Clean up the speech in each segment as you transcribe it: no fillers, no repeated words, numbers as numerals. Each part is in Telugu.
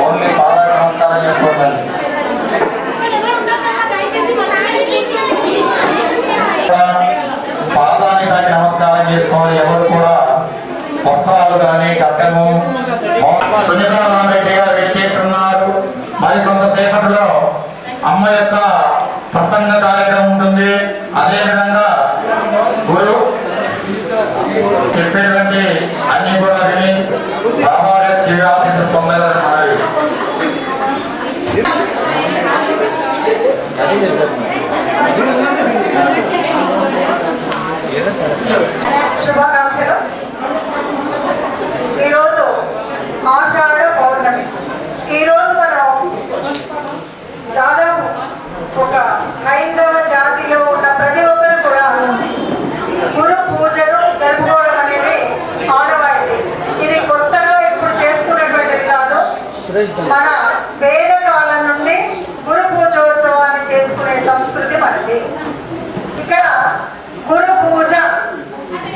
ఓన్లీ పాదాలకు నమస్కారం చేసుకోవాలి. పాదాన్ని తాకి నమస్కారం చేసుకోవాలి. ఎవరు కూడా వస్త్రాలు కానీ గడ్డము సునీతారామరెడ్డి గారు చేస్తున్నారు. మరి కొంతసేపట్లో అమ్మ యొక్క ప్రసంగ కార్యక్రమం ఉంటుంది. అదేవిధంగా గురు చెప్పేటువంటి అన్ని కూడా విని బాబారి క్రీడాఫీసు పొందాలని మనవి. శుభాకాంక్షలు. ఈరోజు ఆషాఢ పౌర్ణమి. ఈరోజు మనం దాదాపు ఒక హైందవ జాతిలో ఉన్న ప్రతి ఒక్కరు కూడా గురు పూజను జరుపుకోవడం అనేది ఆనవాయితీ. ఇది కొత్తగా ఇప్పుడు చేసుకున్నటువంటిది కాదు. మన వేద కాలం నుండి గురు పూజోత్సవాన్ని చేసుకునే సంస్కృతి మనది. ఇక్కడ గురు పూజ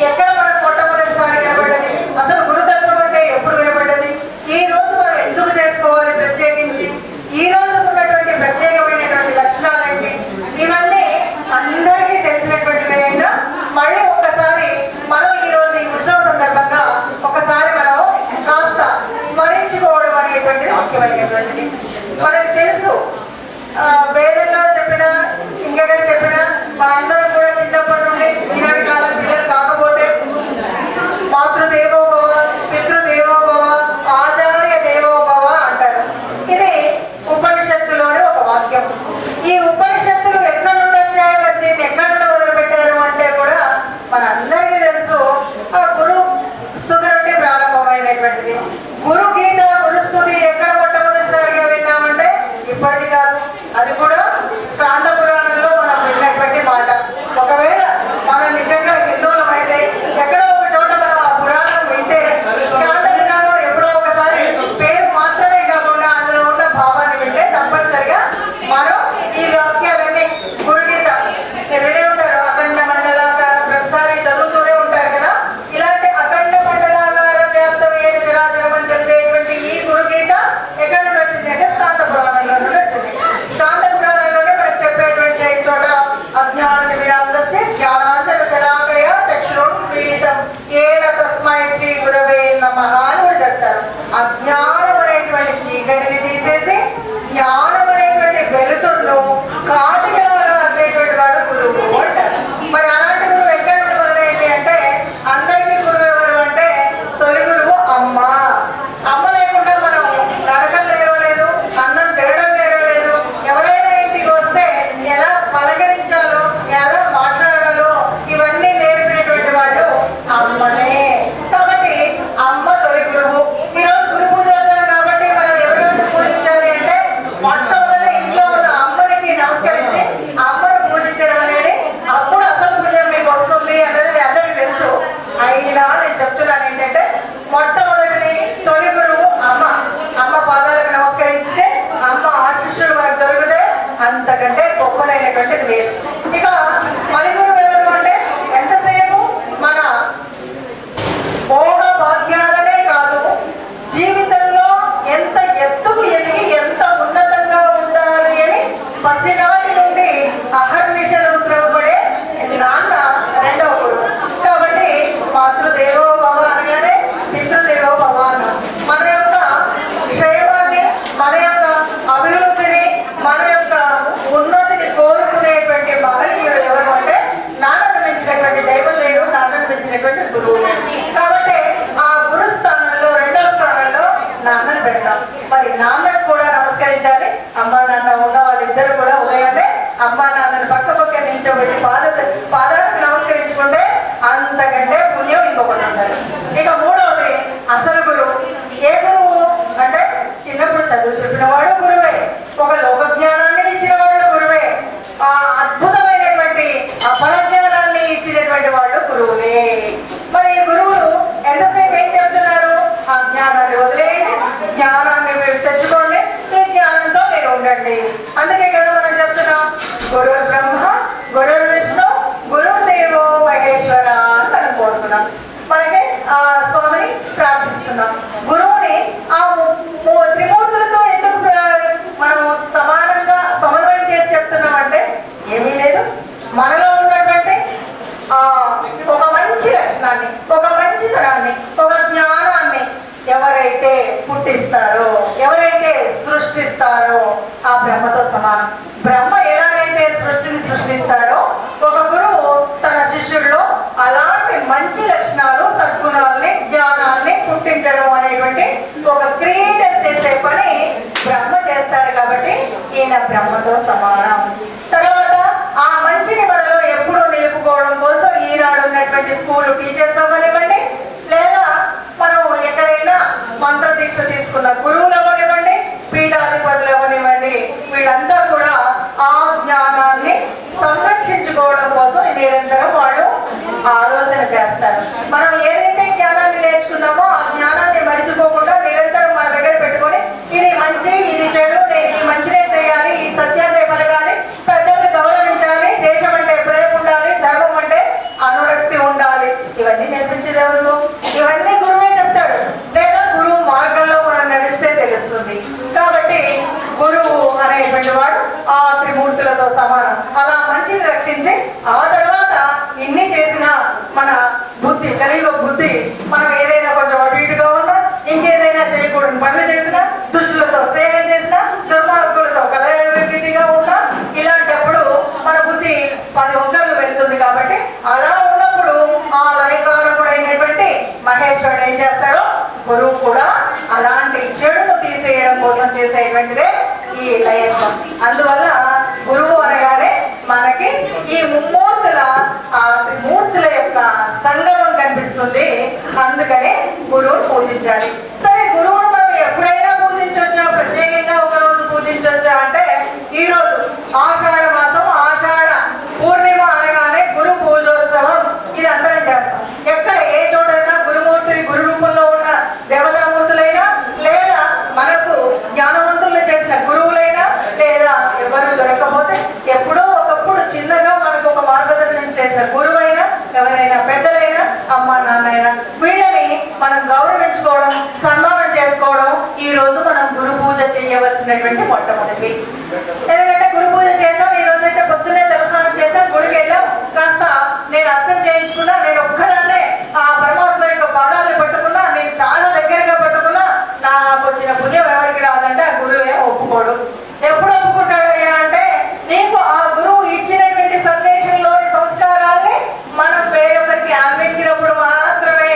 ఎక్కడ మనకు మొట్టమొదటిసారి వినపడ్డది? అసలు గురుతత్వం అంటే ఎప్పుడు వినపడ్డది? ఈ రోజు మనం ఎందుకు చేసుకోవాలి? ప్రత్యేకించి ఈ రోజు ఉన్నటువంటి ప్రత్యేకమైనటువంటి లక్షణాలు ఏంటి? ఇవన్నీ అందరికీ తెలిసినటువంటివి. అయినా మళ్ళీ ఒక్కసారి మనం ఈరోజు ఈ ఉత్సవ సందర్భంగా ఒకసారి మనం కాస్త స్మరించుకోవడం అనేటువంటిది ముఖ్యమైనటువంటిది. మనకు తెలుసు, వేదంలో చెప్పినా ఇంకెక్కడ చెప్పినా మనందరం కూడా చిన్నప్పటి నుండి ఈనాటి కాలం పిల్లలు కాకపోతే మాతృదేవోభవ, పితృదేవోభవ, ఆచార్య దేవోభవ అంటారు. ఇది ఉపనిషత్తులోని ఒక వాక్యం. ఈ ఉపనిషత్తులు ఎక్కడి నుండి వచ్చాయి, మరి దీన్ని ఎక్కడి నుండి మొదలు పెట్టారు అంటే కూడా మనందరికీ తెలుసు, ఆ గురు స్తుతి నుండి ప్రారంభమైనటువంటిది. గురు గీత, గురు స్తుతి ఎక్కడ మొట్టమొదటిసారిగా విన్నామంటే ఇప్పటిది కాదు, అది కూడా స్కాంద పురాణంలో మనం విన్నటువంటి మాట. ఒకవేళ మనం నిజంగా హిందువులం అయితే ఎక్కడో ఒక చోట మనం ఆ పురాణం వింటే స్కాంద పురాణం ఎప్పుడో ఒకసారి పేరు మాత్రమే కాకుండా అందులో ఉన్న భావాన్ని వింటే తప్పనిసరిగా మనం ఈ వాక్యాలన్నీ గురుగీత వినే ఉంటారు. అఖండ మండలాకారం ప్రతిసారి చదువుతూనే ఉంటారు కదా. ఇలాంటి అఖండ మండలాకారం వ్యాప్తం ఏది జరాచరమని తెలిపేటువంటి ఈ గురుగీత ఎక్కడి నుండి వచ్చింది అంటే స్కాంద పురాణంలో నుండి వచ్చింది. స్కాంద పురాణంలోనే మనకు చెప్పేటువంటి చోట అజ్ఞాన విరాంతస్య జ్ఞానాంజన శలాకయ చక్షురున్మీలితం ఏన తస్మై శ్రీ గురవే నమః అని కూడా చెప్తారు. అజ్ఞానం అనేటువంటి చీకటిని తీసేసి జ్ఞానం అనేటువంటి వెలుతురును కాటికలాగా అందేటువంటి వాడు గురువు అంటారు. మరి అలాంటి గురువు ఎక్కడి నుండి మొదలైంది అంటే అందరికీ గురువు ఎవరు అంటే తొలి గురువు అమ్మ. అమ్మ లేకుండా మనం నరకం లేరలేదు, అన్నం తినడం లేరలేదు. ఎవరైనా ఇంటికి వస్తే ఎలా పలకరించాలో, ఎలా మాట్లాడాలో ఇవన్నీ నేర్పినటువంటి వాళ్ళు అమ్మనే. కాబట్టి అమ్మ తొలి గురువు. ఈరోజు గురు పూజోత్సవం కాబట్టి మనం ఎవరెవరిని పూజించాలి అంటే మొట్టమొదటి ఇంట్లో ఉన్న అమ్మనికి నమస్కరించి అమ్మను పూజించడం అనేది అప్పుడు అసలు పుణ్యం మీకు వస్తుంది అన్నది మీ అందరికీ తెలుసు. అయినా నేను చెప్తున్నాను ఏంటంటే మొట్టమొదటిది తొలి గురువు అమ్మ. అమ్మ పాదాలకు నమస్కరించితే అమ్మ ఆశీస్సులు మనకు దొరికితే అంతకంటే గొప్పదైనటువంటిది లేదు. ఇక మలి గురువు ఎవరు అంటే ఎంతసేపు మన భోగ భాగ్యాలనే కాదు, జీవితంలో ఎంత ఎత్తుకు ఎదిగి ఎంత ఉన్నతంగా ఉండాలి అని పసినాటి నుండి అహర్నిశలు శ్రమపడే నాన్న రెండవ గురువు. కాబట్టి మాతృదేవో భవ అనగానే పితృదేవో భవ అన్న మన యొక్క క్షేమాన్ని, మన యొక్క అభివృద్ధిని, మన యొక్క ఉన్నతిని కోరుకునేటువంటి మహనీయుడు ఎవరు అంటే నాన్నను మించినటువంటి దైవం లేడు, నాన్నను మించినటువంటి గురువు లేడు. కాబట్టి ఆ గురు స్థానంలో రెండవ స్థానంలో నాన్నను పెడతాం. మరి నాన్నకు కూడా నమస్కరించాలి. అమ్మా నాన్న ఉన్న వాళ్ళిద్దరు కూడా ఉదయాన్నే అమ్మా నాన్నను పక్క పక్క నిల్చోబెట్టి పాదాలకు నమస్కరించుకుంటే అంతకంటే పుణ్యం ఇంకొకటి ఉండాలి. ఇక మూడవది అసలు గురువు. ఏ గురువు అంటే చిన్నప్పుడు చదువు చెప్పిన వాడు గురువే, ఒక లోక జ్ఞానాన్ని ఇచ్చిన వాళ్ళు గురువే, ఆ అద్భుతమైనటువంటి అపరజ్ఞానాన్ని ఇచ్చినటువంటి వాళ్ళు గురువులే. మరి ఈ గురువులు ఎంతసేపు ఏం చెప్తున్నారు? ఆ జ్ఞానాన్ని వదిలేయండి, జ్ఞానాన్ని మీరు తెచ్చుకోండి, ఈ జ్ఞానంతో మీరు ఉండండి. అందుకే కదా మనం చెప్తున్నాం గురు బ్రహ్మ, గురు విష్ణు, గురుదేవో మహేశ్వర అని మనం కోరుకున్నాం. మనకి ఆ స్వామిని ప్రార్థిస్తున్నాం. గురువుని పుట్టిస్తారో, ఎవరైతే సృష్టిస్తారో ఆ బ్రహ్మతో సమానం. బ్రహ్మ ఎలాగైతే సృష్టిని సృష్టిస్తాడో ఒక గురువు తన శిష్యుల్లో అలాంటి మంచి లక్షణాలు, సద్గుణాలని, జ్ఞానాన్ని పుట్టించడం అనేటువంటి ఒక క్రియేటర్ చేసే పని బ్రహ్మ చేస్తాడు. కాబట్టి ఈయన బ్రహ్మతో సమానం. తర్వాత ఆ మంచిని మనలో ఎప్పుడూ నిలుపుకోవడం కోసం ఈనాడు ఉన్నటువంటి స్కూల్ టీచర్స్ అవ్వనివ్వండి, లేదా మనం ఎక్కడైనా మంత్ర దీక్ష తీసుకున్న గురువులు అవ్వనివ్వండి, పీఠాధిపతులు అవ్వనివ్వండి, వీళ్ళంతా కూడా ఆ జ్ఞానాన్ని సంరక్షించుకోవడం కోసం నిరంతరం వాళ్ళు ఆలోచన చేస్తారు. మనం ఏదైతే జ్ఞానాన్ని నేర్చుకున్నామో ఆ జ్ఞానాన్ని మరిచిపోకుండా నిరంతరం మన దగ్గర పెట్టుకొని ఇది మంచి, ఇది చెడు, నేను ఈ మంచినే చేయాలి, ఈ సత్యాన్ని పలకాలి, పెద్దల్ని గౌరవించాలి, దేశం అంటే ప్రేమ ఉండాలి, ధర్మం అంటే అనురక్తి ఉండాలి. ఇవన్నీ నేర్పించేది ఎవరు? ఇవన్నీ గురువే చెప్తాడు, లేదా గురువు మార్గంలో మనం నడిస్తే తెలుస్తుంది. కాబట్టి గురువు అనేటువంటి వాడు ఆ త్రిమూర్తులతో సమానం. అలా మంచిని రక్షించి ఆ తర్వాత ఇన్ని చేసిన మన బుద్ధి, కలియుగ బుద్ధి, మనం ఏదైనా కొంచెం అటు ఇటుగా ఉన్నా, ఇంకేదైనా చేయకూడని పనులు చేసినా, దుష్టులతో స్నేహం చేసినా, దుర్మార్గులతో కలయిగా ఉన్నా, ఇలాంటప్పుడు మన బుద్ధి 10 వంకర్లు వెళ్తుంది. కాబట్టి అలా ఉన్నప్పుడు ఆ లయకారకుడైనటువంటి మహేశ్వరుడు ఏం చేస్తాడో గురువు కూడా అలాంటి చెడును తీసేయడం కోసం చేసేటువంటిదే ఈ లయత్వం. అందువల్ల గురువు అనగానే మనకి ఈ ముమ్మూర్తుల ఆ మూర్తుల యొక్క సంగమం కనిపిస్తుంది. అందుకనే గురువును పూజించాలి. సరే, గురువును మనం ఎప్పుడైనా పూజించవచ్చా, ప్రత్యేకంగా ఒకరోజు పూజించవచ్చా అంటే, ఈ రోజు ఆషాఢ మాసం, ఆషాఢ పూర్ణిమ అనగానే గురు పూజోత్సవం ఇది అందరం చేస్తాం. ఎక్కడ ఏ చోటైనా గురుమూర్తిని గురు రూపంలో ఉన్న దేవతామూర్తులైనా, లేదా మనకు జ్ఞానవంతులు చేసిన గురువులైనా, లేదా ఎవరు దొరకకపోతే ఎప్పుడో ఒకప్పుడు చిన్నగా మనకు ఒక మార్గదర్శనం చేసిన గురువైనా, ఎవరైనా పెద్దలైనా, అమ్మ నాన్నైనా, వీళ్ళని మనం గౌరవించుకోవడం, సన్మానం చేసుకోవడం ఈ రోజు మనం గురు పూజ చేయవలసినటువంటి మొట్టమొదటి. ఎందుకంటే గురు పూజ చేసాం, ఈ రోజైతే పొద్దున్నే తలస్నానం చేసాం, గుడికి వెళ్ళాం, కాస్త నేను అర్చన చేయించుకున్నా, నేను ఒక్కదాన్నే ఆ పరమాత్మ యొక్క పాదాలను పట్టుకున్నా, నేను చాలా దగ్గరగా పట్టుకున్నా, నాకు వచ్చిన పుణ్యం ఎవరికి రాదంటే ఆ గురువే ఒప్పుకోడు. ఎప్పుడు ఒప్పుకుంటాడయ్యా అంటే, నీకు ఆ గురువు ఇచ్చినటువంటి సందేశంలోని సంస్కారాల్ని మనం వేరొకరికి అందించినప్పుడు మాత్రమే.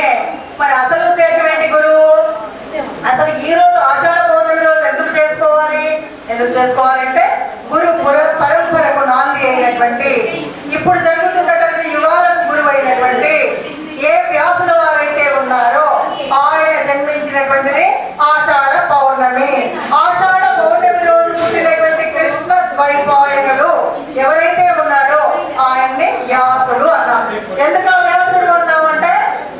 మరి అసలు ఉద్దేశం ఏంటి? గురువు అసలు ఈ రోజు ఆషాఢ పౌర్ణమి రోజు ఎందుకు చేసుకోవాలంటే గురు పరంపరకు నాంది అయినటువంటి, ఇప్పుడు జరుగుతున్నటువంటి యుగాలకు గురువు అయినటువంటి ఏ వ్యాసుల వారైతే ఉన్నారో ఆయన జన్మించినటువంటిది ఆషాఢ పౌర్ణమి. ఆషాఢ పౌర్ణమి రోజు పుట్టినటువంటి కృష్ణ ద్వైపాయనుడు ఎవరైతే ఉన్నాడో ఆయన్ని వ్యాసుడు అన్నాడు. ఎందుకు వ్యాసుడు అన్నామంటే,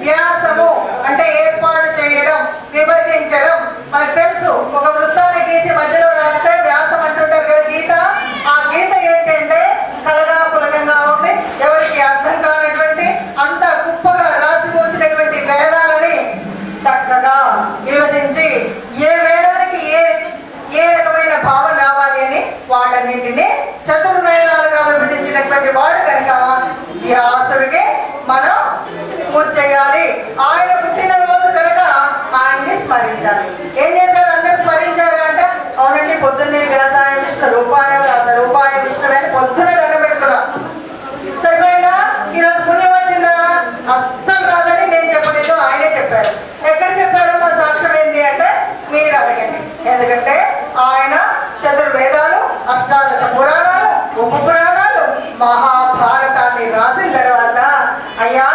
వ్యాసము అంటే ఏర్పాటు చేయడం, విభజించడం. మనకు తెలుసు, ఒక వృత్తాన్ని గీసి మధ్యలో రాస్తే వ్యాసం అంటుంటారు కదా గీత. ఆ గీత ఏంటంటే కలగా పులకంగా ఉండి, ఎవరికి అర్థం కానటువంటి, అంత కుప్పగా రాసిపోసినటువంటి వేదాలని చక్కగా విభజించి ఏ వేదానికి ఏ రకమైన భావం రావాలి అని వాటన్నింటినీ చతుర్వేదాలుగా విభజించినటువంటి వాడు కనుక వ్యాసుడికి మనం పూజ చేయాలి. ఆయన పుట్టినరోజు కనుక ఆయన్ని స్మరించాలి. ఏం చేశారు? అందరూ స్మరించారు అంటే, అవునండి పొద్దున్నే వ్యవసాయ విష్ణు రూపాయ రూపాయ విష్ణు అని పొద్దున్నే దండం పెట్టుకున్నాం. సరిపోయిందా? ఈరోజు పుణ్యం వచ్చిందా? అస్సలు రాదని నేను చెప్పలేదు, ఆయనే చెప్పారు. ఎక్కడ చెప్పారు? మా సాక్ష్యం ఏంటి అంటే మీరు అడగండి. ఎందుకంటే ఆయన చతుర్వేదాలు, అష్టాదశ పురాణాలు, ఉప పురాణాలు, మహాభారతాన్ని రాసిన తర్వాత, అయ్యా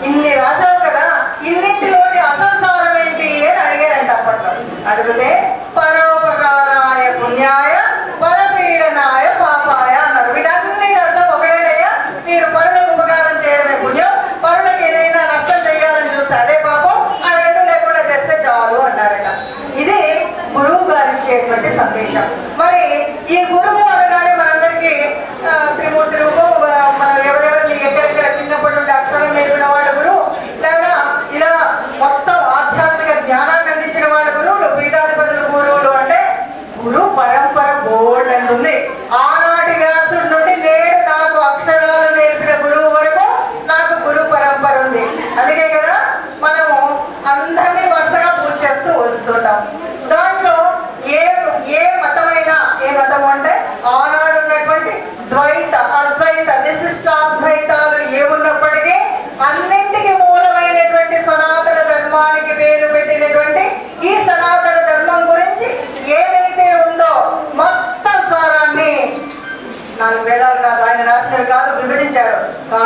ఇన్ని రాశావు కదా, ఇన్నింటిలోని అసలు సారం ఏంటి అని అడిగారంట అప్పట్లో. అడిగితే పరోపకారాయ పుణ్యాయ పరపీడనాయ పాపాయ అన్నారు. వీటన్నిటి అర్థం ఒకటేనయ్యా, మీరు పరులకు ఉపకారం చేయడమే పుణ్యం, పరులకు ఏదైనా నష్టం చేయాలని చూస్తే అదే పాపం, ఆ రెండు లేకుండా చేస్తే చాలు అన్నారట. ఇది గురువు గారు ఇచ్చేటువంటి సందేశం. మరి ఈ గురువు అనగానే మనందరికీ త్రిమూర్తి రూపం, మనం ఎవరెవరిని ఎక్కడెక్కడ చిన్నప్పటి నుండి అక్షరం నేర్పిన వాళ్ళ గురువు, లేదా ఇలా మొత్తం ఆధ్యాత్మిక జ్ఞానాన్ని అందించిన వాళ్ళ గురువులు, పీఠాధిపతుల గురువులు అంటే గురు పరంపర బోర్డు అంటుంది. ఆనాటి వ్యాసుడి నుండి నేడు నాకు అక్షరాలు నేర్పిన గురువు వరకు నాకు గురు పరంపర ఉంది. అందుకే కదా మనము అందరినీ వరుసగా పూజ చేస్తూ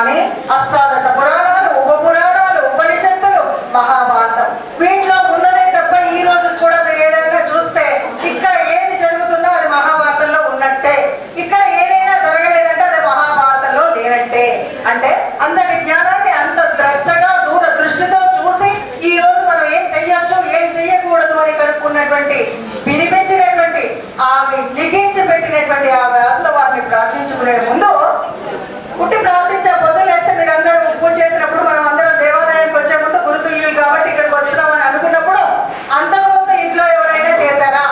కానీ అష్టాదశ పురాణాలు, ఉప పురాణాలు, ఉపనిషత్తులు, మహాభారతం వీటిలో ఉన్నదే తప్ప ఈ రోజు కూడా మీరు ఏదైనా చూస్తే ఇక్కడ ఏది జరుగుతుందో అది మహాభారతంలో ఉన్నట్టే, ఇక్కడ ఏదైనా జరగలేదంటే అది మహాభారతంలో లేనట్టే. అంటే అంతటి జ్ఞానాన్ని అంత ద్రష్టగా దూర దృష్టితో చూసి ఈ రోజు మనం ఏం చెయ్యొచ్చు ఏం చెయ్యకూడదు అని కనుక్కున్నటువంటి వినిపించినటువంటి ఆమె లిఖించి పెట్టినటువంటి ఆ వ్యాసుల వారిని ప్రార్థించుకునే ముందు పుట్టి ప్రార్థించే పొద్దులేస్తే మీరు అందరూ పూజ చేసినప్పుడు మనం అందరం దేవాలయానికి వచ్చే ముందు గురుతుల్యులు కాబట్టి ఇక్కడికి వస్తున్నామని అనుకున్నప్పుడు అంతకుముందు ఇంట్లో ఎవరైనా చేశారా?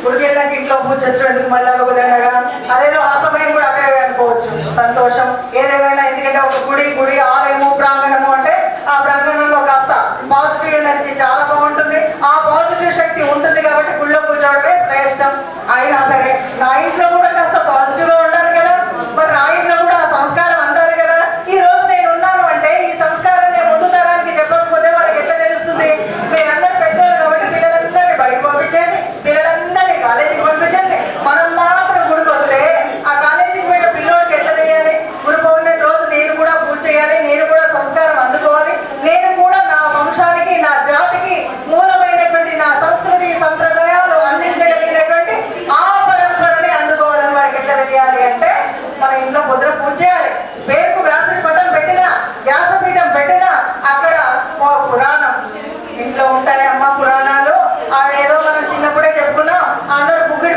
గుడికెళ్ళకి ఇంట్లో పూజ చేసిన ఎందుకు మళ్ళీ ఒక దండగా అదేదో ఆ సమయం కూడా అక్కడే అనుకోవచ్చు, సంతోషం ఏదేమైనా. ఎందుకంటే ఒక గుడి ఆలయము ప్రాంగణము అంటే ఆ ప్రాంగణంలో కాస్త పాజిటివ్ ఎనర్జీ చాలా బాగుంటుంది, ఆ పాజిటివ్ శక్తి ఉంటుంది కాబట్టి గుళ్ళో కూర్చోవడమే శ్రేష్టం. అయినా సరే నా ఇంట్లో కూడా కాస్త పాజిటివ్ గా ఉండాలి కదా, మరి నా ఇంట్లో కూడా ఆ సంస్కారం అందాలి కదా. ఈ రోజు నేను ఉన్నాను అంటే ఈ సంస్కారం నేను ముందు తరానికి చెప్పకపోతే వాళ్ళకి ఎట్లా తెలుస్తుంది? మీరందరూ పెద్దోళ్ళు కాబట్టి పిల్లలందరినీ బడికి పంపించేసి పిల్లలందరినీ కాలేజీకి పంపించేసి మనం మాత్రం గుడికి వస్తే ఆ కాలేజీకి పోయిన పిల్లోడికి ఎట్లా తెలియాలి? గురు పౌర్ణమి రోజు నేను కూడా పూజ చేయాలి, నేను కూడా సంస్కారం అందుకోవాలి, నేను కూడా నా వంశానికి నా జాతికి మూలమైనటువంటి నా సంస్కృతి సంప్రదాయాలు అందించగలిగినటువంటి ఆ పరంపరని అందుకోవాలని వారికి ఎట్లా తెలియాలి అంటే మన ఇంట్లో పొద్దున పూజ చేయాలి. పేరుకు వ్యాసుడి పటం పెట్టినా వ్యాసపీఠం పెట్టినా అక్కడ ఓ పురాణం ఇంట్లో ఉంటాయి అమ్మ పురాణాలు. ఏదో మనం చిన్నప్పుడే చెప్పుకున్నాం అందరూ బుక్కిడి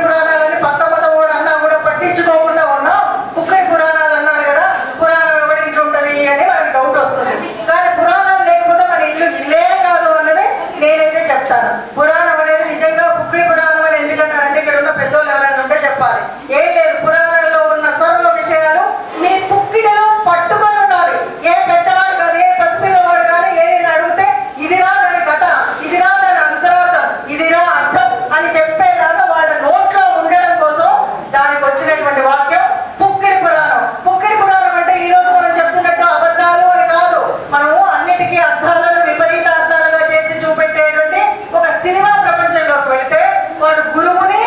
పురాణాలని పక్క మతం కూడా అన్నా కూడా పట్టించుకోకుండా ఉన్నాం. బుక్కిడి పురాణాలు అన్నారు కదా, పురాణం ఎవరి ఇంట్లో ఉంటది అని మనకి డౌట్ వస్తుంది. కానీ పురాణాలు లేకపోతే మన ఇల్లే కాదు అన్నది నేనైతే చెప్తాను. పురాణం అనేది నిజంగా బుక్కిడి పురాణం అని ఎందుకంటారంటే ఇక్కడ ఉన్న పెద్దోళ్ళు ఎవరైనా ఉంటే చెప్పాలి. ఏం లేదు, పురాణంలో ఉన్న సర్వ విషయాలు మీ పుక్కిడిలో పట్టుకొని ఉండాలి. ఏ పెద్దవాడు కానీ ఏ పసిపిల్లవాడు కానీ ఏదైనా అడిగితే ఇదిరా దాని కథ, ఇదిరా దాని అంతరార్థం, ఇదిరా అర్థం అని చెప్పేలాగా వాళ్ళ నోట్లో ఉండడం కోసం దానికి వచ్చినటువంటి వాక్యం పుక్కిడి పురాణం. పుక్కిడి పురాణం అంటే ఈ రోజు మనం చెప్తున్నట్టు అబద్ధాలు అని కాదు, మనము అన్నిటికీ అర్థాలను విపరీత అర్థాలుగా చేసి చూపెట్టేటువంటి ఒక సినిమా ప్రపంచంలోకి వెళితే వాడు గురువుని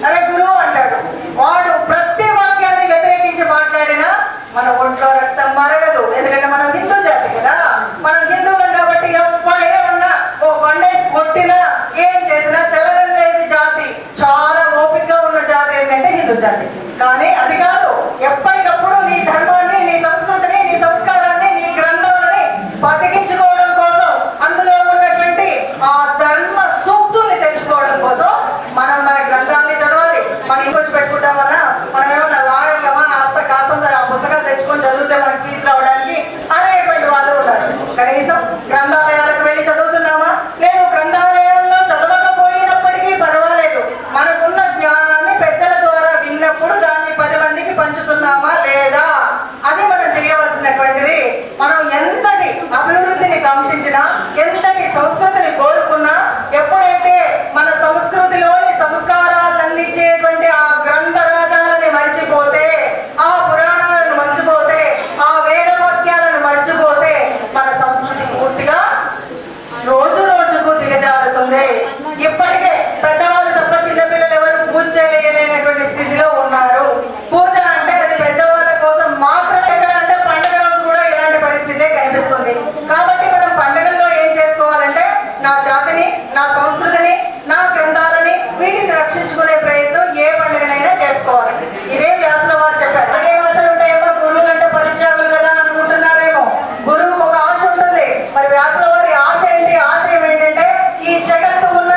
అరే గురువు అంటాడు. వాడు ప్రతి వాక్యాన్ని వ్యతిరేకించి మాట్లాడినా మన ఒంట్లో రక్తం మరగదు. ఎందుకంటే మనం హిందూ జాతి కదా, మనం హిందువులం కాబట్టి ఎప్పుడేమన్నా ఓ బండేసి కొట్టినా ఏం చేసినా చెల్లలేదు జాతి. చాలా ఓపికగా ఉన్న జాతి ఏంటంటే హిందూ జాతి. కానీ అది కాదు, ఎప్పటికప్పుడు నీ ధర్మాన్ని, నీ సంస్కృతిని, నీ సంస్కారాన్ని, నీ గ్రంథాలని బతికించుకోవడం కోసం, అందులో ఉన్నటువంటి ఆ ధర్మ సూక్తుల్ని తెలుసుకోవడం కోసం మనం మన గ్రంథాలని చదవాలి. మనం ఇంకొచ్చి పెట్టుకుంటామన్నా మనం ఏమన్నా లాయర్లమా కాస్తంత ఆ పుస్తకాలు తెచ్చుకొని చదివితే మనకి ఫీజు రావడానికి అనేటువంటి వాళ్ళు ఉన్నారు. కనీసం గ్రంథాలయాలకు వెళ్ళి చదువుతున్నామా? లేదు. గ్రంథాలయంలో చదవకపోయినప్పటికీ పర్వాలేదు, మనకున్న జ్ఞానాన్ని పెద్దల ద్వారా విన్నప్పుడు దాన్ని 10 మందికి పంచుతున్నామా లేదా? అది మనం చేయవలసినటువంటిది. మనం ఎంతటి అభివృద్ధిని కాంక్షించినా, ఎంతటి సంస్కృతిని కోరుకున్నా, ఎప్పుడైతే మన సంస్కృతిలోని సంస్కారాలను అందించేటువంటి ఆ గ్రంథరాజాలని మర్చిపోతే, ఆ పురాణాలను మర్చిపోతే, ఆ వేదవాక్యాలను మర్చిపోతే మన సంస్కృతి పూర్తిగా రోజు రోజుకు దిగజారుతుంది. ఇప్పటికే పెద్దవాళ్ళు తప్ప చిన్నపిల్లలు ఎవరు పూజ చేయలేనటువంటి స్థితిలో ఉన్నారు. పూజ అంటే అది పెద్దవాళ్ళ కోసం మాత్రమే అంటే పండుగ రోజు కూడా ఇలాంటి పరిస్థితే కనిపిస్తుంది. కాబట్టి మనం పండుగల్లో ఏం చేసుకోవాలంటే నా జాతిని, నా సంస్కృతిని, నా గ్రంథాలని వీటిని రక్షించుకునే ప్రయత్నం ఏ పండుగనైనా చేసుకోవాలి. ఇదే వ్యాసుల వారు చెప్పారు. ఏ ఆశలు ఉంటాయేమో, గురువులు అంటే పరిత్యాగులు కదా అనుకుంటున్నారేమో. గురువుకు ఒక ఆశ ఉంటుంది. మరి వ్యాసుల వారి ఆశ ఏంటి? ఆశయం ఏంటంటే ఈ జగత్తు ఉన్న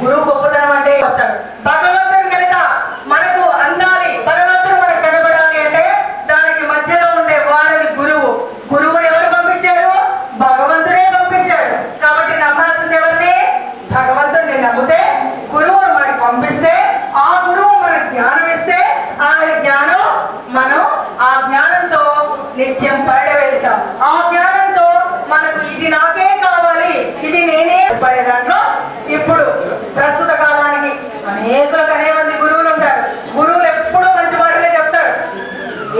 గురువు గొప్పతనం అంటే వస్తాడు. భగవంతుడు కనుక మనకు అందాలి, భగవంతుడు మనకు కనబడాలి అంటే దానికి మధ్యలో ఉండే వారిని గురువు. గురువుని ఎవరు పంపించారు? భగవంతుడే పంపించాడు. కాబట్టి నమ్మాల్సింది ఎవరిని? భగవంతుడిని నమ్మితే గురువును మనకి పంపిస్తే ఆ గురువు మనకు జ్ఞానం ఇస్తే ఆ జ్ఞానం మనం ఆ జ్ఞానంతో నిత్యం పైడ వెళ్తాం. ఆ జ్ఞానంతో మనకు ఇది నాకే కావాలి, ఇది నేనే పడే దాంట్లో ఇప్పుడు ప్రస్తుత కాలానికి అనేకులకు మంది గురువులు ఉంటారు. గురువులు ఎప్పుడూ మంచి మాటలే చెప్తారు.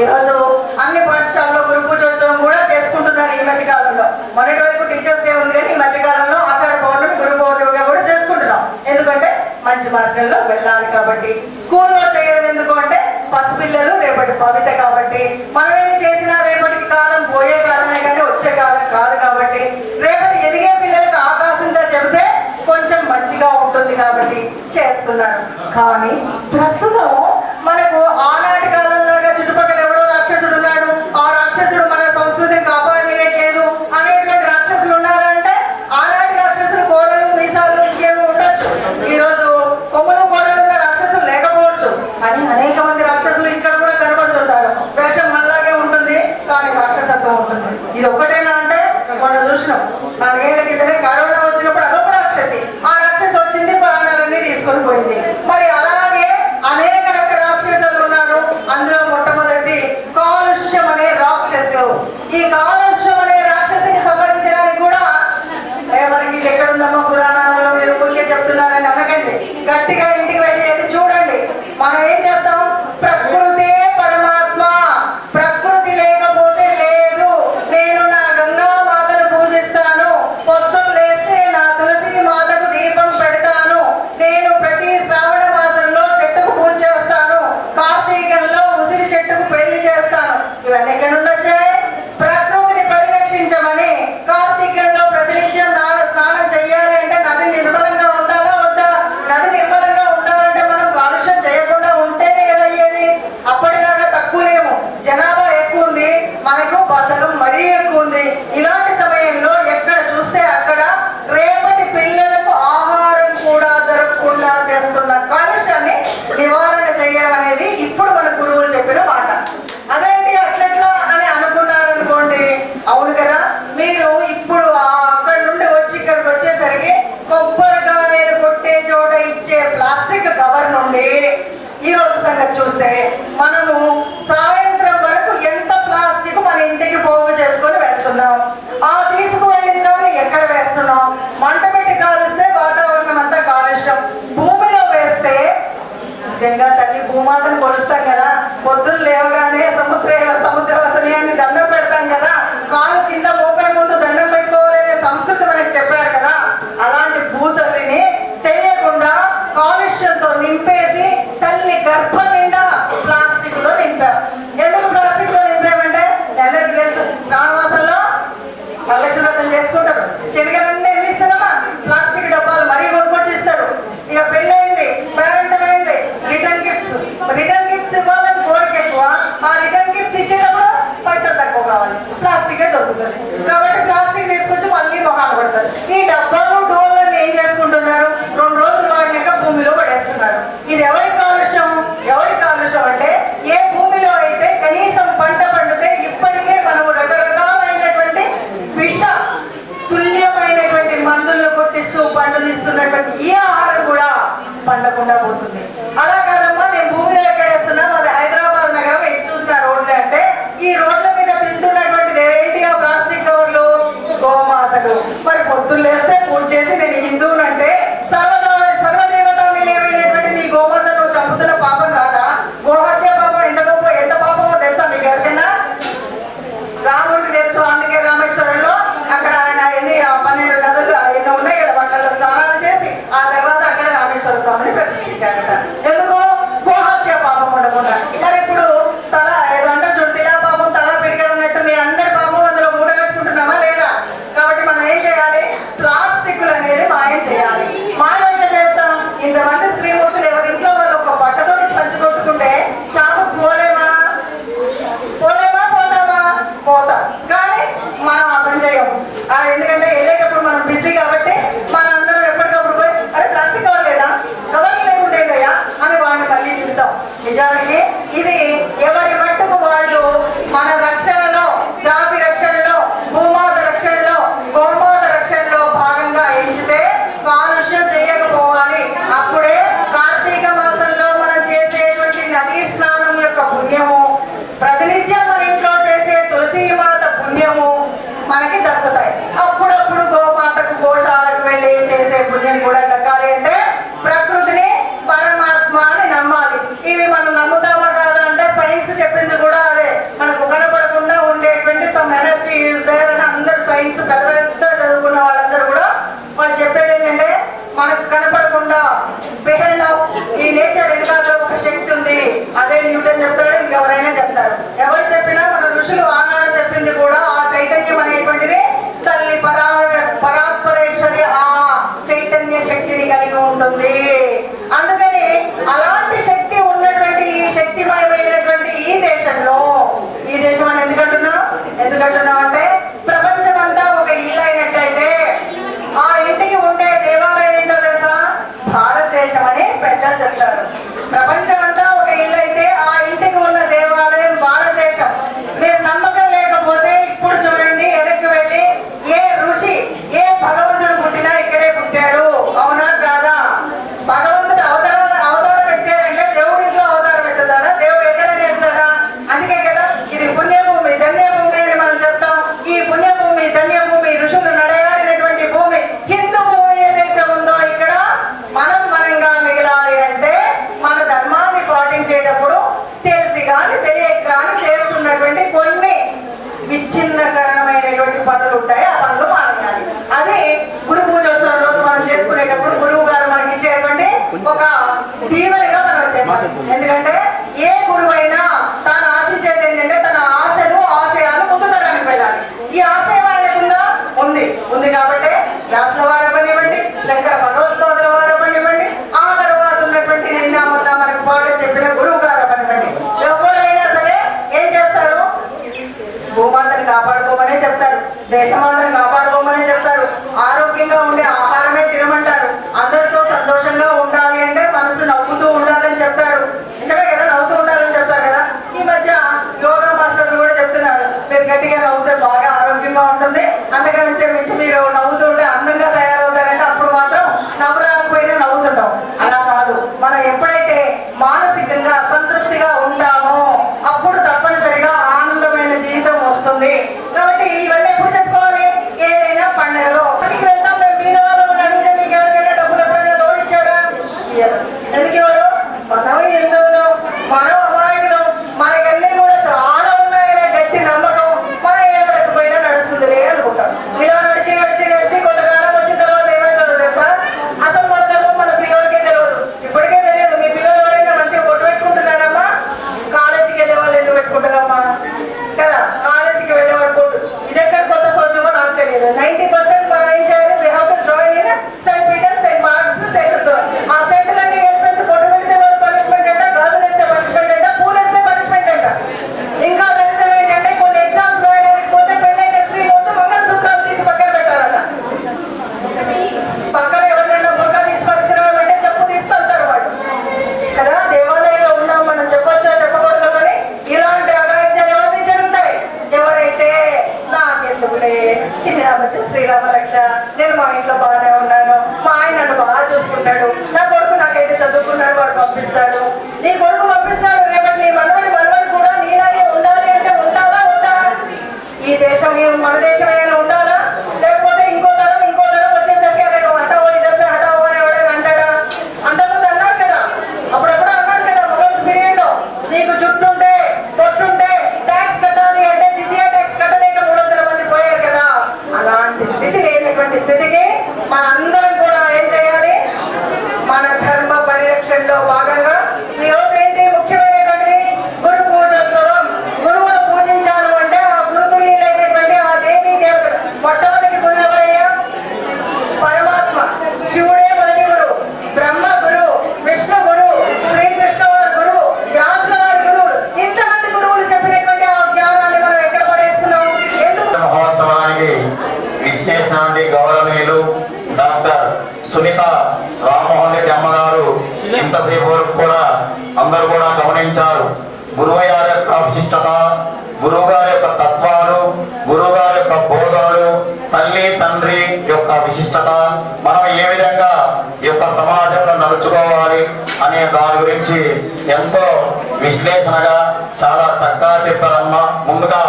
ఈరోజు అన్ని పాఠశాలలో గురు పూజోత్సవం కూడా చేసుకుంటున్నారు ఈ మధ్య కాలంలో. మొన్నటి వరకు టీచర్స్ డే ఉంది కానీ ఈ మధ్య కాలంలో ఆషాఢ పౌర్ణమి గురు పౌర్ణమిగా కూడా చేసుకుంటున్నాం. ఎందుకంటే మంచి మార్గంలో వెళ్ళాలి కాబట్టి. స్కూల్లో చేయడం ఎందుకు అంటే పసిపిల్లలు రేపటి భవిత కాబట్టి. మనం ఏమి చేసినా రేపటికి కాలం పోయే కాలమే కానీ వచ్చే కాలం కాదు కాబట్టి రేపటి ఎదిగే పిల్లలకు ఆకాశంగా చెబితే కొంచెం మంచిగా ఉంటుంది కాబట్టి చేస్తున్నారు. కానీ ప్రస్తుతం మనకు ఆనాటి కాలంలాగా చుట్టుపక్కల ఎవడో రాక్షసుడు ఉన్నాడు, ఆ రాక్షసుడు మన సంస్కృతిని కాపాడలేదు అనేటువంటి రాక్షసులు ఉన్నారంటే ఆనాటి రాక్షసులు కోరలు మీసాలు ఇంకేమో ఉండొచ్చు. ఈరోజు కొమ్మలు కోరలు ఉన్న రాక్షసులు లేకపోవచ్చు. కానీ అనేక మంది రాక్షసులు ఇక్కడ కూడా కనబడుతుంటారు. వేషం మళ్ళాగే ఉంటుంది కానీ రాక్షసత్వం ఉంటుంది. ఇది ఒకటేనా అంటే మనం చూసినాం 4 ఏళ్ల కిందనే కరోనా వచ్చినప్పుడు అదొక రాక్షసి. ఆ రాక్షసి వచ్చింది, ప్రాణాలన్నీ తీసుకొని పోయింది. మరి అలాగే అనేక రకాల రాక్షసులు ఉన్నారు. అందులో మొట్టమొదటి కాలుష్యం అనే రాక్షసు. ఈ కాలుష్యం అనే రాక్షసిని సంహరించడానికి కూడా మనకి ఇది ఎక్కడుందమ్మా పురాణాలలో మీరు ఊరికే చెప్తున్నారని అనకండి. గట్టిగా ఇంటికి వెళ్ళి చూడండి. మనం ఏం చేస్తాం? ప్రకృతే పరమాత్మ, ప్రకృతి లేకపోతే లేదు. నేను నా గంగా మాతను పూజిస్తాను, పొద్దున్న లేస్తే నా తులసి మాతకు దీపం పెడతాను, నేను ప్రతి శ్రావణ మాసంలో చెట్టుకు పూజ చేస్తాను, కార్తీకంలో ఉసిరి చెట్టుకు పెళ్లి చేస్తాను. ఇవన్నీ ఎక్కడి నుండి వచ్చాయి? ప్రకృతిని పరిరక్షించమని. కార్తీకంలో ప్రతినిత్యం స్నానం చెయ్యాలి అంటే నది నిర్మలంగా ఉండాలా వద్దా? నది నిర్మలంగా ఉండాలంటే మనం కాలుష్యం చేయకుండా ఉంటేనే కదా అయ్యేది. అప్పటిలాగా తక్కువ లేము, జనాభా ఎక్కువ ఉంది, మనకు బద్ధకం మరీ ఎక్కువ ఉంది. ఇలాంటి సమయంలో ఎక్కడ చూస్తే అక్కడ రేపటి పిల్లలకు ఆహారం కూడా దొరకకుండా చేస్తున్న కాలుష్యాన్ని నివారణ చేయడం అనేది ఇప్పుడు మన గురువులు చెప్పిన మాట. అదేంటి అట్లెట్లా అని అనుకున్నారనుకోండి, అవును కదా. మీరు ఇప్పుడు అక్కడి నుండి వచ్చి ఇక్కడికి వచ్చేసరికి కొబ్బరికాయలు కొట్టే చోట ఇచ్చే ప్లాస్టిక్ కవర్ నుండి ఈ రోజు సంగతి చూస్తే మనము సాయంత్రం వరకు ఎంత ప్లాస్టిక్ మన ఇంటికి పోగు చేసుకొని వెళ్తున్నాం. ఆ తీసుకువెళ్ళిన దాన్ని ఎక్కడ వేస్తున్నాం? మంట పెట్టి కాలుస్తే వాతావరణం అంతా కాలుష్యం. భూమిలో వేస్తే నిజంగా తల్లి భూమాతను కొలుస్తాం కదా, పొద్దున్న లేవగానే సముద్రవసని అని దండం పెడతాం కదా, కాలు కింద మోపే ముందు దండం పెట్టుకోవాలనే సంస్కృతి మనకి చెప్పారు కదా. అలాంటి భూతల్లిని తెలియకుండా కాలుష్యంతో నింపేసి తల్లి గర్భం నిండా ప్లాస్టిక్ లో నింపాం. ఎందుకు ప్లాస్టిక్ లో నింపామంటే అందరికి తెలుసు, శ్రావణ మాసంలో వరలక్ష్మి వ్రతం చేసుకుంటారు, శనగలన్నీ వెళ్ళిస్తారమ్మా, ప్లాస్టిక్ డబ్బాలు మరీ కొనుక్కొచ్చిస్తారు. ఇక పెళ్ళయింది, పేరెంటమైంది, రిటర్న్ గిఫ్ట్స్ ఇవ్వాలని కోరిక ఎక్కువ. ఆ రిటర్న్ గిఫ్ట్స్ ఇచ్చేటప్పుడు పైసలు తక్కువ కావాలి, ప్లాస్టికే దొరుకుతుంది కాబట్టి ప్లాస్టిక్ తీసుకొచ్చి మళ్ళీ మొహాలు పడతారు. ఈ డబ్బాలు డోర్లను ఏం చేసుకుంటున్నారు? 2 రోజులు వాడినాక భూమిలో పడేస్తున్నారు. ఇది ఎవరి కాలుష్యం? ఎవరి కాలుష్యం అంటే ఏ భూమిలో అయితే కనీసం పంట పండితే ఇప్పటికే మనము రకరకాలైనటువంటి విష తుల్యమైనటువంటి మందులను కొట్టిస్తూ పండునిస్తున్నటువంటి ఈ ఆహారం కూడా పండకుండా పోతుంది. అలా కాదమ్మా, నేను భూమిలో ఎక్కడేస్తున్నా, మాది హైదరాబాద్ నగరం, ఎటు చూసిన రోడ్లే అంటే ఈ రోడ్ల మీద తింటున్నటువంటిది ఏంటిగా ప్లాస్టిక్ కవర్లు? గోమాతలు. మరి పొద్దున్న లేస్తే పూజ చేసి నేను హిందువునంటే సర్వదేవతాన్ని లేవైనటువంటి నీ గోమాత నువ్వు చంపుతున్న పాపం రాదా? గోహత్య పాపం ఎంత పాపమో తెలుసా మీకు ఎవరికైనా? రాముడికి తెలుసు. అందుకే రామేశ్వరంలో అక్కడ ఆయన 12 నదులు ఎన్నో ఉన్నాయి కదా, వాటిలో స్నానాలు చేసి ఆ తర్వాత అక్కడ రామేశ్వర స్వామిని ప్రతిష్ఠించారట. ఎందుకు? గోహత్య పాపం ఉండకుండా. మరి ఇప్పుడు తల ఏదంటే చుట్టిలా పాపం తల పిడికలన్నట్టు మీ అందరి పాపం అందులో మూడగట్టుకుంటున్నామా లేదా? కాబట్టి మనం ఏం చేయాలి? ప్లాస్టిక్లు అనేది మాయం చేయాలి. మాయం ఎట్లా చేస్తాం? ఇంతమంది స్త్రీమూర్తులు ఎవరింట్లో వాళ్ళు ఒక బట్టతో పంచుకొట్టుకుంటే షాపుకు పోతామా? పోతాం. కానీ మనం ఆ పని చేయము. ఎందుకంటే వెళ్ళేటప్పుడు మనం బిజీ కాబట్టి మన అందరం ఎప్పటికప్పుడు పోయి అరే ప్లాస్టిక్ కవర్ లేదా ఎక్కడున్నావు? ఈ నేచర్ వెనుకాల ఒక శక్తి ఉంది. అదే న్యూటన్ చెప్తాడు, ఇంకెవరైనా చెప్తారు. ఎవరు చెప్పినా మన ఋషులు ఆనాడు చెప్పింది కూడా ఆ చైతన్యం అనేటువంటిది తల్లి పరాత్పరేశ్వరి ఆ చైతన్య శక్తిని కలిగి ఉంటుంది. అందుకని అలాంటి శక్తి ఉన్నటువంటి ఈ శక్తిమయమైనటువంటి ఈ దేశంలో, ఈ దేశం అని ఎందుకంటున్నాం అంటే ప్రపంచం అంతా ఒక ఇల్లు అయినట్టయితే ఆ ఇంటికి ఉండే దేవాలయం ఏంటో తెలుసా? భారతదేశం అని పెద్దలు చెప్తారు. ప్రపంచం అంతా ఒక ఇల్లు అయితే ఆ ఇంటికి ఉన్న దేవాలయం భారతదేశం. మీరు నమ్మకం లేకపోతే ఇప్పుడు చూడండి, వెనక్కి వెళ్ళి ఏ ఋషి ఏ భగవంతుడు పుట్టినా ఇక్కడే పుట్టాడు, అవునా కాదా? భగవంతుడు అవతారం ఎత్తాడంటే దేవుడి ఇంట్లో అవతారం ఎత్తుతాడా? దేవుడు ఎక్కడైనా ఎత్తాడా? అందుకే కదా ఇది పుణ్యభూమి ధన్యభూమి అని మనం చెప్తాం. ఈ పుణ్యభూమి ధన్యభూమి ఋషులు నడయాడినటువంటి భూమి హిందూ భూమి ఏదైతే ఉందో ఇక్కడ మనంగా మిగలాలి అంటే మన ధర్మాన్ని పాటించేటప్పుడు తెలిసి కానీ తెలియక కానీ చేస్తున్నటువంటి కొన్ని విచ్ఛిన్నకరణమైనటువంటి పనులు ఉంటాయి. ఆ పనులు మానేయాలి. అది గురు పూజోత్సవం రోజు మనం చేసుకునేటప్పుడు గురువు గారు మనకి ఇచ్చేటువంటి ఒక దీవెనగా మనం చెప్పాలి. ఎందుకంటే ఏ గురువైనా తాను ఆశించేది ఏంటంటే తన ఆశలు ఆశయాలు ముందు తరానికి వెళ్ళాలి. ఈ ఆశయం ఆయనకుందా? ఉంది కాబట్టి వ్యాసుల వారు అవ్వనివ్వండి, శంకర భగవత్పాదుల వారు అవ్వనివ్వండి, ఆ తర్వాత ఉన్నటువంటి నిన్న మొన్న మనకు పాట చెప్పిన గురువు గారు అవ్వనివ్వండి, ఎవరైనా సరే ఏం చేస్తారు? భూమాతని కాపాడుకోమనే చెప్తారు, దేశమాతని కాపాడుకోమనే చెప్తారు, ఆరోగ్యంగా ఉండే ఆహారమే తినమంటారు, అందరితో సంతోషంగా ఉండాలి అంటే మనసు నవ్వుతూ ఉండాలని చెప్తారు. నిజమే కదా, నవ్వుతూ ఉండాలని చెప్తారు కదా. ఈ మధ్య యోగా మాస్టర్లు కూడా చెప్తున్నారు, మీరు గట్టిగా నవ్వుతే బాగా ఆరోగ్యంగా ఉంటుంది, అందుకని మించి మీరు నవ్వుతూ ఉంటే అందంగా తయారవుతారంటే అప్పుడు మాత్రం నవ్వు రాకపోయినా నవ్వుతుంటాం. అలా కాదు, మనం ఎప్పుడైతే మానసికంగా సంతృప్తిగా ఉంటామో అప్పుడు తప్పనిసరిగా ఆనందమైన జీవితం వస్తుంది. కాబట్టి ఇవన్నీ ఎప్పుడు చెప్పుకోవాలి? ఏదైనా పండుగలో వెళ్తాం. మేము బీద వాళ్ళని అడిగితే మీకు ఎవరికైనా డబ్బులు ఎప్పుడైనా లోన్ ఇచ్చారా? ఎందుకు ఇవ్వరు? మనం అమాయకులు, మనకన్నీ కూడా చాలా ఉన్నాయనే గట్టి నమ్మకం, మన ఏమైపోయినా నడుస్తుందిలే అనుకుంటాం. ఇలా నడిచి కొంతకాలం వచ్చిన తర్వాత ఏమైతుందో తెలుసా? అసలు మన ధర్మం మన పిల్లలకే తెలియదు, ఇప్పటికే తెలియదు. మీ పిల్లలు ఎవరైనా మంచిగా పొట్టు పెట్టుకుంటున్నారమ్మా? కాలేజీకి వెళ్ళే వాళ్ళు ఎందుకు పెట్టుకుంటారమ్మా కదా? కాలేజీకి వెళ్ళేవాడు పొట్టు, ఇది ఎక్కడ కొత్త సోచమో నాకు తెలియదు. 90% మనం ఏం చేయాలి? We have to join in Saint Peter, Saint marks, Saint ఆ సెంటర్లన్నీ వెళ్ళిపోయి పొట్టు పెడితే వాడు పనిష్మెంట్ అంట, గాజులు వేస్తే పనిష్మెంట్ అంట, పూలు వేస్తే పనిష్మెంట్ అంట. ఇంకా దరిద్రం ఏంటంటే కొన్ని ఎగ్జామ్స్ రాయడానికి పోతే పెళ్ళైన స్త్రీ మొత్తం మంగళసూత్రాలు తీసి పక్కన పెట్టారట. పక్కన ఎవరైనా బొక్క తీసి పరీక్ష రాయమంటే చెప్పు తీస్తుంటారు వాళ్ళు కదా. దేవాలయంలో ఉన్నాం, మనం చెప్పొచ్చో చెప్పకూడదు కానీ ఇలాంటి అఘాయిత్యాలు ఎవరి జరుగుతాయి? ఎవరైతే నాకెందుకులే చిన్నరామచ్చ శ్రీరామ రక్ష, నేను మా ఇంట్లో బాగానే ఉన్నాను, మా ఆయన నన్ను బాగా చూసుకుంటాడు, నా కొడుకు నాకైతే చదువుకున్నాడు వాడు పంపిస్తాడు, నీ కొడుకు పంపిస్తాడు, రేపటి నీ మనవడి కూడా నీలాగే ఉండాలి అంటే ఉండాలా? ఈ దేశం మన దేశం ఏమైనా ఉండాలా? లేకపోతే ఇంకో తరం వచ్చేసరికి అదే హటావో ఇదర్శ హటావో అని ఎవరైనా అంటాడా? అంతకుముందు అన్నారు కదా, అప్పుడప్పుడు అన్నారు కదా మొగల్స్ పీరియడ్ లో, నీకు జుట్టుంటే పొట్టుంటే ట్యాక్స్ కట్టాలి అంటే జిజియా ట్యాక్స్ కట్టలేక 300 మంది పోయారు కదా. అలాంటి స్థితి లేనటువంటి స్థితికి మనందరం కూడా ఏం చేయాలి? మన ధర్మ పరిరక్షణలో భాగంగా ఈరోజు ఏంటి ముఖ్యమైనటువంటిది? గురు పూజోత్సవం. గురువును పూజించాలి అంటే ఆ గురుతుల్యులైనటువంటి ఆ దేవీ దేవతలు. మొట్టమొదటి గురువు ఎవరయ్యా? పరమాత్మ, శివుడే మొదటి గురువు, బ్రహ్మ గురువు, విష్ణు గురువు, శ్రీకృష్ణ వారి గురువు, వ్యాసుల వారి గురువులు. ఇంతమంది గురువులు చెప్పినటువంటి ఆ జ్ఞానాన్ని మనం ఎక్కడ పడేస్తున్నాం? ఎందుకు? మహోత్సవానికి విశేషాన్ని గౌరవనీయులు డాక్టర్ సునీత రామ్మోహన్ రెడ్డి అమ్మగారు ఇంతసేపు వరకు కూడా అందరూ కూడా గమనించారు. గురువు గారి యొక్క విశిష్టత, గురువు గారి యొక్క తత్వాలు, గురువు గారి యొక్క బోధనలు, తల్లి తండ్రి యొక్క విశిష్టత, మనం ఏ విధంగా ఈ యొక్క సమాజంలో నడుచుకోవాలి అనే దాని గురించి ఎంతో విశ్లేషణగా చాలా చక్కగా చెప్పారమ్మ. ముందుగా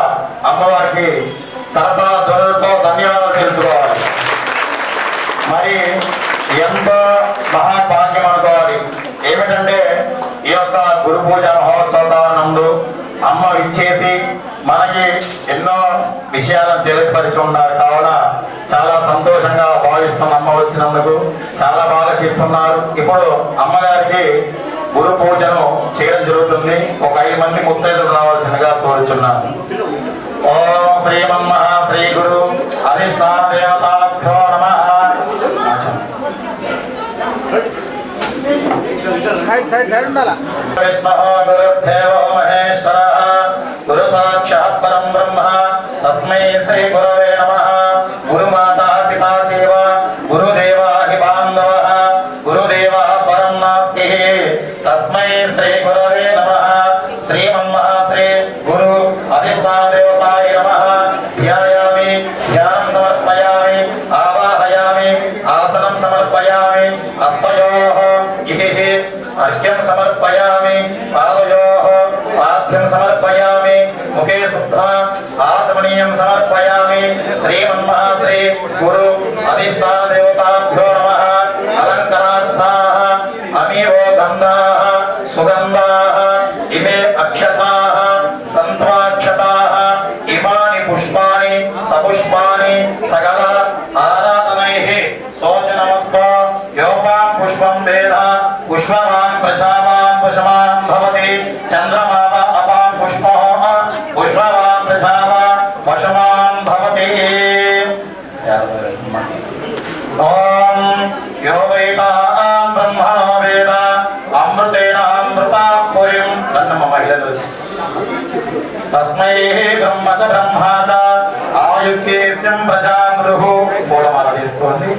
అమ్మవారికి తరతర ధ్వనులతో ధన్యవాదాలు తెలుసుకోవాలి. మరి ఎంతో మహాభాగ్యం అనుకోవాలి. ఏమిటంటే ఈ యొక్క గురు పూజ మహోత్సవాల నందు అమ్మ ఇచ్చేసి మనకి ఎన్నో విషయాలను తెలియపరిచి ఉన్నారు. కావున చాలా సంతోషంగా భావిస్తున్న అమ్మ వచ్చినందుకు చాలా బాగా చెప్తున్నారు. ఇప్పుడు అమ్మగారికి గురు పూజను చేయడం జరుగుతుంది. ఒక 5 మంది ముత్తైదులు రావాల్సిందిగా కోరుచున్నాను. ఓం శ్రీమన్ శ్రీ గురు అధిష్టాన దేవతాభ్యో నమః. విష్ణుః గురుర్దేవో మహేశ్వరః గురు సాక్షాత్ పరం బ్రహ్మ తస్మై శ్రీ గురవే నమః. గురుమాతా పితా చైవ గురుదేవా హి బాంధవః గురుదేవః పరం నాస్తి తస్మై శ్రీ గురవే నమః. శ్రీమన్మహాశ్రీ గురు అధిష్టాన దేవతాయ నమః. ధ్యాయామి ధ్యానం సమర్పయామి ఆవాహయామి ఆసనం సమర్పయామి అస్తయోః ఇహిః అర్ఘ్యం సమర్పయామి పాదయోః పాద్యం సమర్పయామి ముఖే శుద్ధ ఆచమనీయం సమర్పయామి. శ్రీమన్మహాశ్రీ గురు అధిష్టాన దేవతాభ్యో నమః. అలంకరార్థాః అమీవో గంధాః సుగంధాః ఇమే అక్షతాః సంధ్వాక్షతాః ఇమాని పుష్పాని సపుష్పాని సకల ఆరాధనైః శోచనమస్తో యోపాం పుష్పం వేద పుష్పవాన్ ప్రజావాన్ పుష్పవాన్ భవతి చంద్రమావ అపాం పుష్పో పుష్పవాన్ ప్రజావాన్ పుష్పవాన్ భవతి. ఓం యో వైతాం బ్రహ్మణో వేద అమృతేన అమృతాం పురీం అన్నమ్మ మహిళలు తస్మై బ్రహ్మ చ బ్రహ్మా చ ఆయుకీర్తిం ప్రజామృః. పూలమాల తీసుకోండి.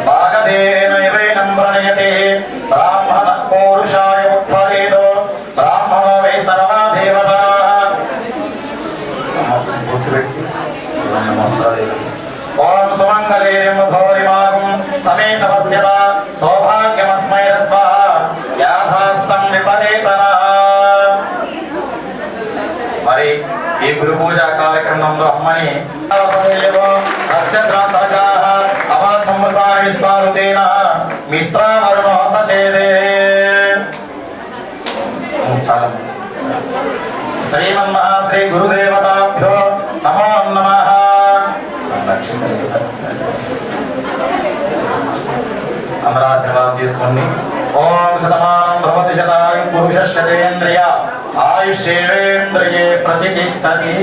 భాగదేనైవైనం ప్రణయతే బ్రాహ్మణ పౌరుషాయ ఉత్ఫలేదో బ్రాహ్మణో వై సర్వా దేవతాః. ఓం సుమంగళేయం ఘోరిమాగం సమేత పశ్యత సౌభాగ్యమస్మై రత్వా యాథాస్తం విపరీతనః. మరి ఈ గురు పూజ కార్యక్రమంలో అమ్మని అమృతాస్మారుతేన మిత్రావరుణో సచేదే. శ్రీమన్మహాశ్రీ గురుదేవతాభ్యో నమో నమః. అమరాశీర్వాదం తీసుకోండి. ఓం శతమానం భవతి శతాయు పురుషశతేంద్రియ ఆయుష్యేంద్రియే ప్రతిష్టతి.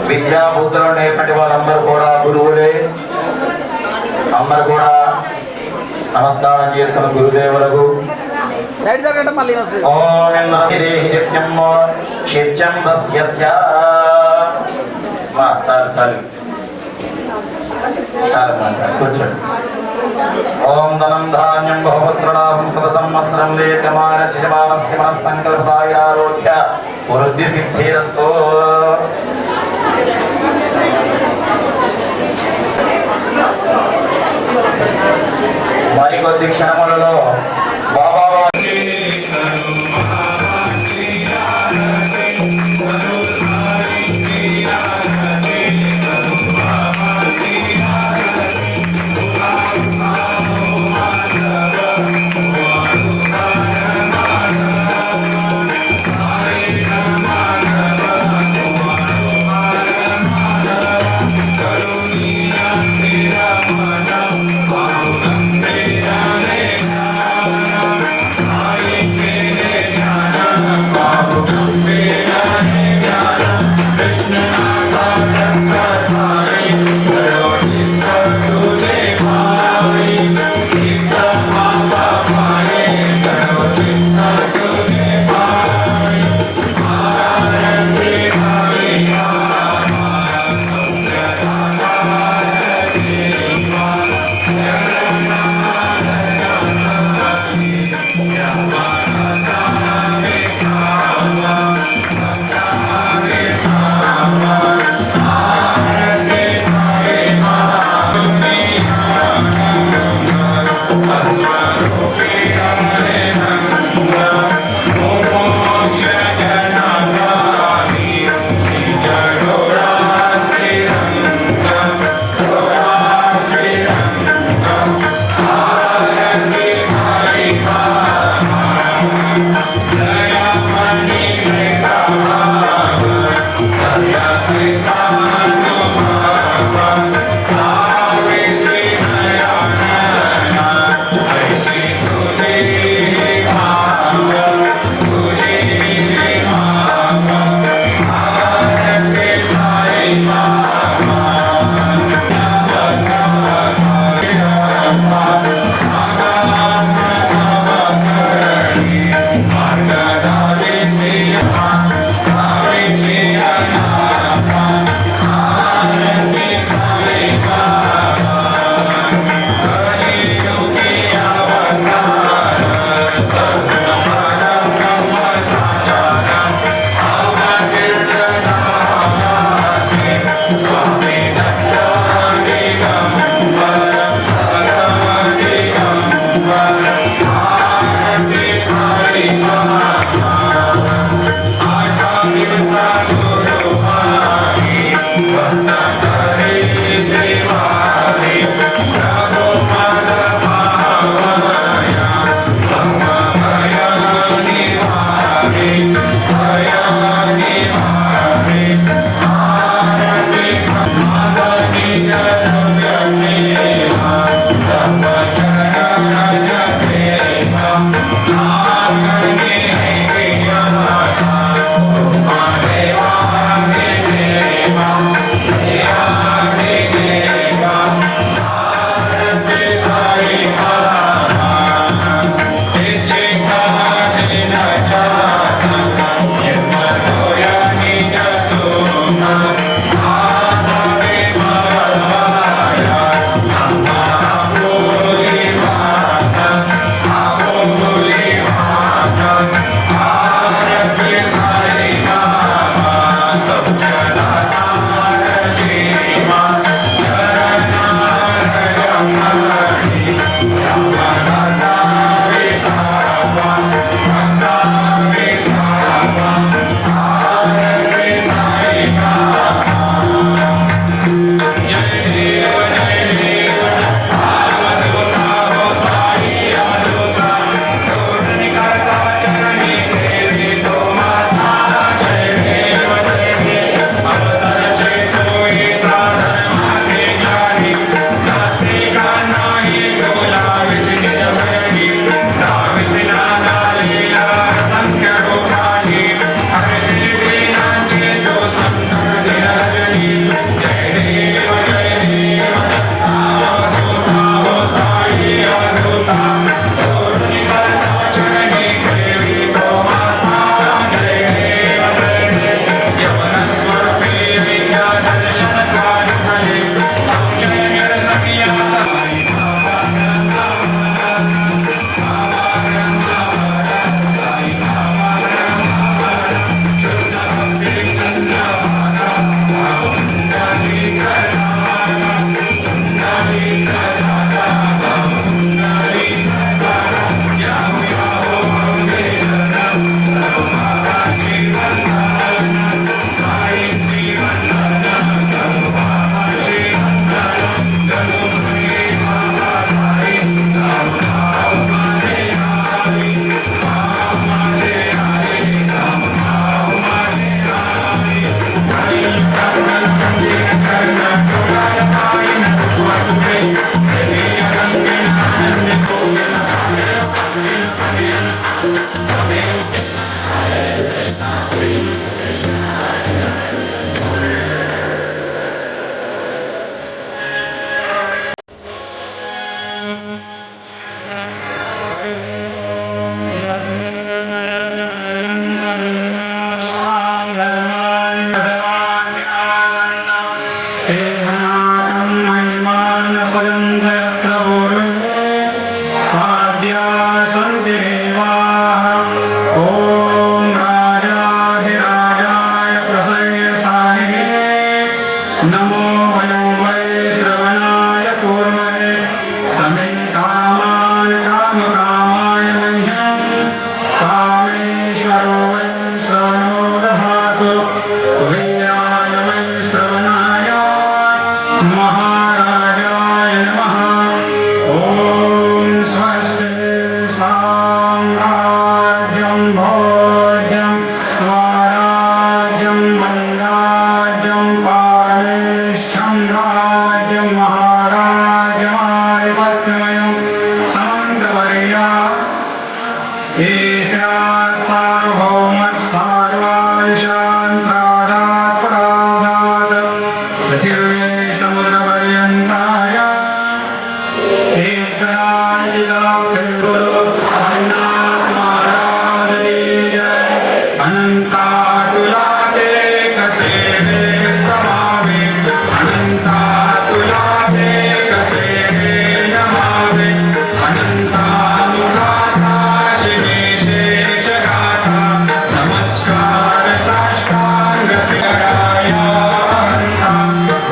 విద్యాబుద్ధులు నేర్పటి వాళ్ళందరూ కూడా గురువులే. అందరు కూడా నమస్కారం చేసుకున్న గురుదేవులకు. కూర్చోండి. ఓం ధనం ధాన్యం బహుపుత్రలాభం శత సంవత్సరం దీర్ఘమాన శిశమానస్య మనస్సంకల్పాయారోగ్య వృద్ధి సిద్ధిరస్తు. మరికొద్ది క్షణములలో బాబా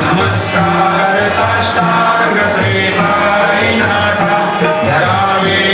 नमस्कार साष्टांग श्री साईनाथ धरावे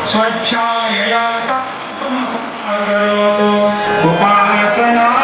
स्वच्छायया उपासना